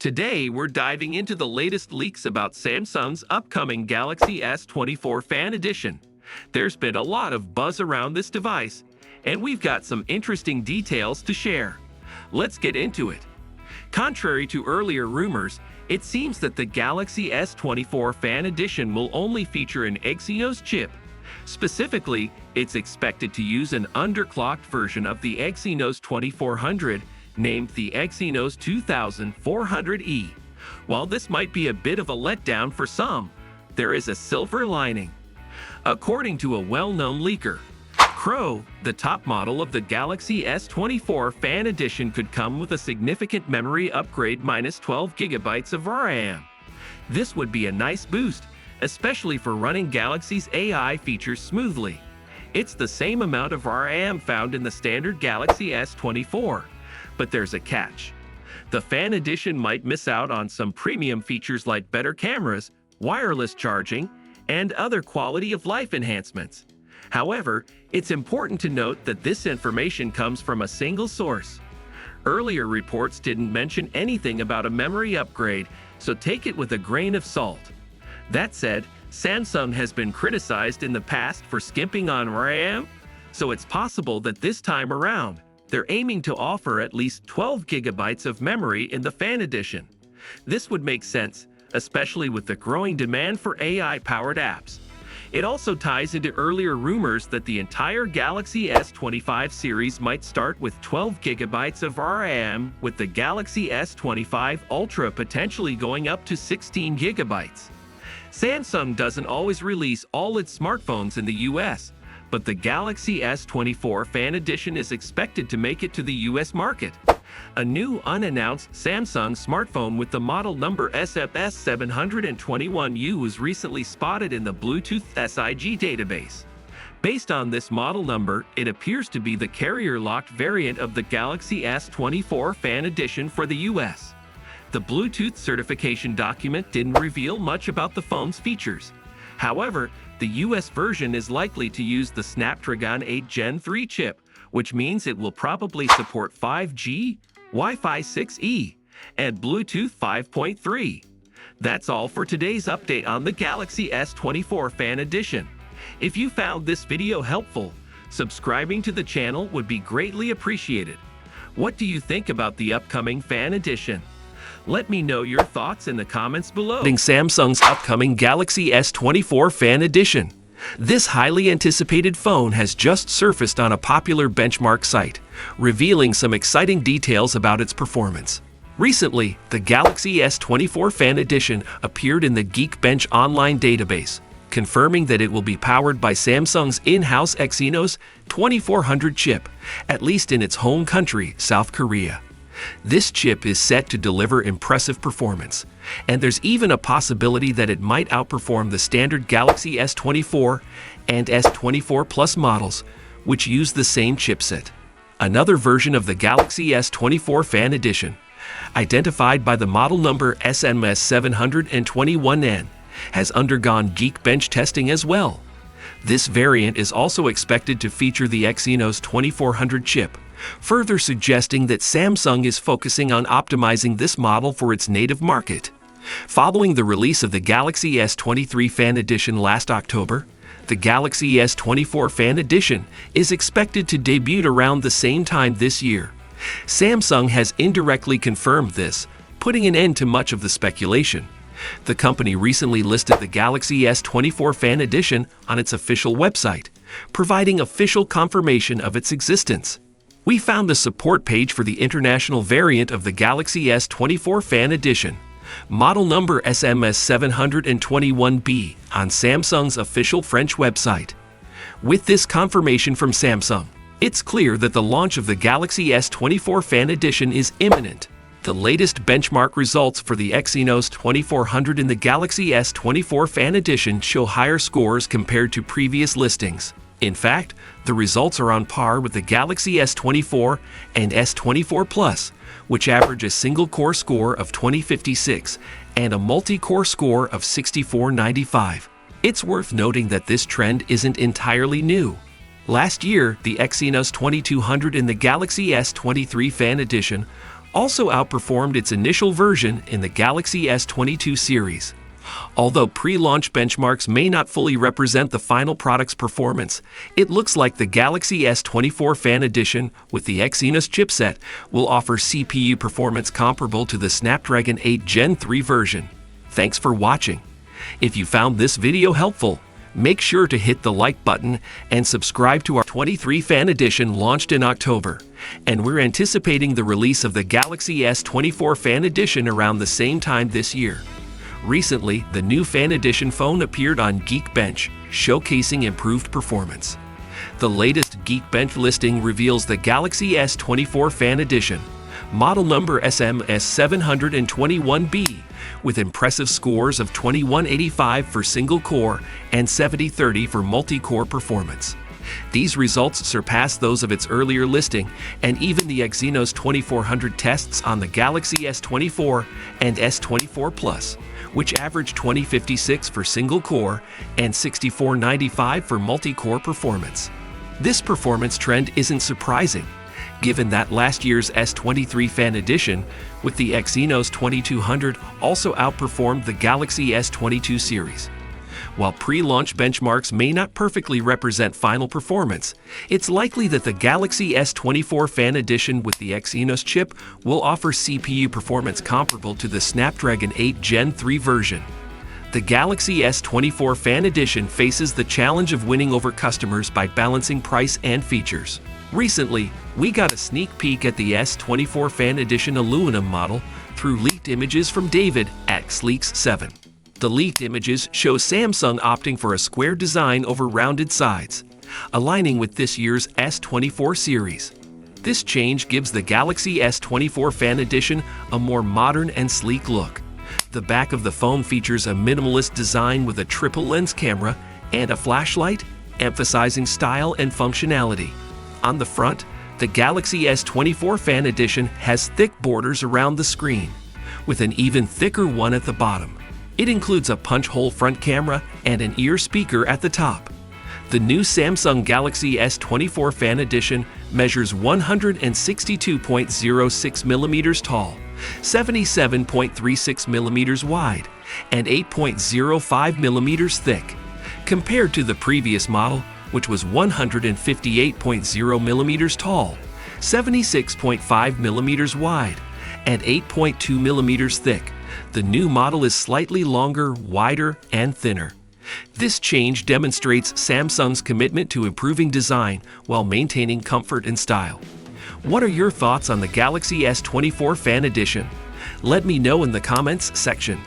Today, we're diving into the latest leaks about Samsung's upcoming Galaxy S24 Fan Edition. There's been a lot of buzz around this device, and we've got some interesting details to share. Let's get into it. Contrary to earlier rumors, it seems that the Galaxy S24 Fan Edition will only feature an Exynos chip. Specifically, it's expected to use an underclocked version of the Exynos 2400, named the Exynos 2400E. While this might be a bit of a letdown for some, there is a silver lining. According to a well-known leaker, Crow, the top model of the Galaxy S24 Fan Edition, could come with a significant memory upgrade minus 12 GB of RAM. This would be a nice boost, especially for running Galaxy's AI features smoothly. It's the same amount of RAM found in the standard Galaxy S24. But there's a catch. The Fan Edition might miss out on some premium features like better cameras, wireless charging, and other quality-of-life enhancements. However, it's important to note that this information comes from a single source. Earlier reports didn't mention anything about a memory upgrade, so take it with a grain of salt. That said, Samsung has been criticized in the past for skimping on RAM, so it's possible that this time around, they're aiming to offer at least 12 GB of memory in the Fan Edition. This would make sense, especially with the growing demand for AI-powered apps. It also ties into earlier rumors that the entire Galaxy S25 series might start with 12 GB of RAM, with the Galaxy S25 Ultra potentially going up to 16 GB. Samsung doesn't always release all its smartphones in the US, but the Galaxy S24 Fan Edition is expected to make it to the US market. A new unannounced Samsung smartphone with the model number SFS721U was recently spotted in the Bluetooth SIG database. Based on this model number, it appears to be the carrier-locked variant of the Galaxy S24 Fan Edition for the US. The Bluetooth certification document didn't reveal much about the phone's features. However, the US version is likely to use the Snapdragon 8 Gen 3 chip, which means it will probably support 5G, Wi-Fi 6E, and Bluetooth 5.3. That's all for today's update on the Galaxy S24 Fan Edition. If you found this video helpful, subscribing to the channel would be greatly appreciated. What do you think about the upcoming Fan Edition? Let me know your thoughts in the comments below. Samsung's upcoming Galaxy S24 Fan Edition. This highly anticipated phone has just surfaced on a popular benchmark site, revealing some exciting details about its performance. Recently, the Galaxy S24 Fan Edition appeared in the Geekbench online database, confirming that it will be powered by Samsung's in-house Exynos 2400 chip, at least in its home country, South Korea. This chip is set to deliver impressive performance, and there's even a possibility that it might outperform the standard Galaxy S24 and S24 Plus models, which use the same chipset. Another version of the Galaxy S24 Fan Edition, identified by the model number SMS721N, has undergone Geekbench testing as well. This variant is also expected to feature the Exynos 2400 chip, further suggesting that Samsung is focusing on optimizing this model for its native market. Following the release of the Galaxy S23 Fan Edition last October, the Galaxy S24 Fan Edition is expected to debut around the same time this year. Samsung has indirectly confirmed this, putting an end to much of the speculation. The company recently listed the Galaxy S24 Fan Edition on its official website, providing official confirmation of its existence. We found the support page for the international variant of the Galaxy S24 Fan Edition, model number SMS721B, on Samsung's official French website. With this confirmation from Samsung, it's clear that the launch of the Galaxy S24 Fan Edition is imminent. The latest benchmark results for the Exynos 2400 in the Galaxy S24 Fan Edition show higher scores compared to previous listings. In fact, the results are on par with the Galaxy S24 and S24 Plus, which average a single-core score of 2056 and a multi-core score of 6495. It's worth noting that this trend isn't entirely new. Last year, the Exynos 2200 in the Galaxy S23 Fan Edition also outperformed its initial version in the Galaxy S22 series. Although pre-launch benchmarks may not fully represent the final product's performance, it looks like the Galaxy S24 Fan Edition with the Exynos chipset will offer CPU performance comparable to the Snapdragon 8 Gen 3 version. Thanks for watching. If you found this video helpful, make sure to hit the like button and subscribe to our S23 Fan Edition launched in October. And we're anticipating the release of the Galaxy S24 Fan Edition around the same time this year. Recently, the new Fan Edition phone appeared on Geekbench, showcasing improved performance. The latest Geekbench listing reveals the Galaxy S24 Fan Edition, model number SMS721B, with impressive scores of 2185 for single-core and 7030 for multi-core performance. These results surpass those of its earlier listing and even the Exynos 2400 tests on the Galaxy S24 and S24 Plus, which averaged 2056 for single-core and 6495 for multi-core performance. This performance trend isn't surprising, given that last year's S23 Fan Edition with the Exynos 2200 also outperformed the Galaxy S22 series. While pre-launch benchmarks may not perfectly represent final performance, it's likely that the Galaxy S24 Fan Edition with the Exynos chip will offer CPU performance comparable to the Snapdragon 8 Gen 3 version. The Galaxy S24 Fan Edition faces the challenge of winning over customers by balancing price and features. Recently, we got a sneak peek at the S24 Fan Edition aluminum model through leaked images from David at Sleeks7. The leaked images show Samsung opting for a square design over rounded sides, aligning with this year's S24 series. This change gives the Galaxy S24 Fan Edition a more modern and sleek look. The back of the phone features a minimalist design with a triple lens camera and a flashlight, emphasizing style and functionality. On the front, the Galaxy S24 Fan Edition has thick borders around the screen, with an even thicker one at the bottom. It includes a punch-hole front camera and an ear speaker at the top. The new Samsung Galaxy S24 Fan Edition measures 162.06 millimeters tall, 77.36 millimeters wide, and 8.05 millimeters thick, compared to the previous model, which was 158.0 millimeters tall, 76.5 millimeters wide, and 8.2 millimeters thick. The new model is slightly longer, wider, and thinner. This change demonstrates Samsung's commitment to improving design while maintaining comfort and style. What are your thoughts on the Galaxy S24 Fan Edition? Let me know in the comments section.